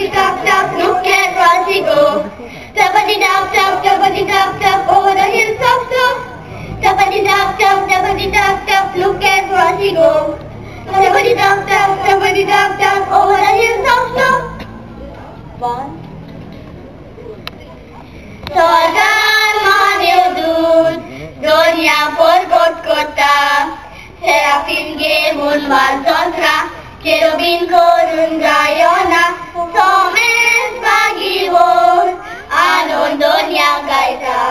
tap tap, look at Rosie go. Tappity tap tap, over the hill stop stop. Tappity tap tap, look at Rosie go. Tappity tap tap, over the hill stop stop. One. Sorgar manev dud, Donia porgot kota. Serafin gemun valzotra, Cherubin korun gayona. Somes bagivor, Anon Donia gaita.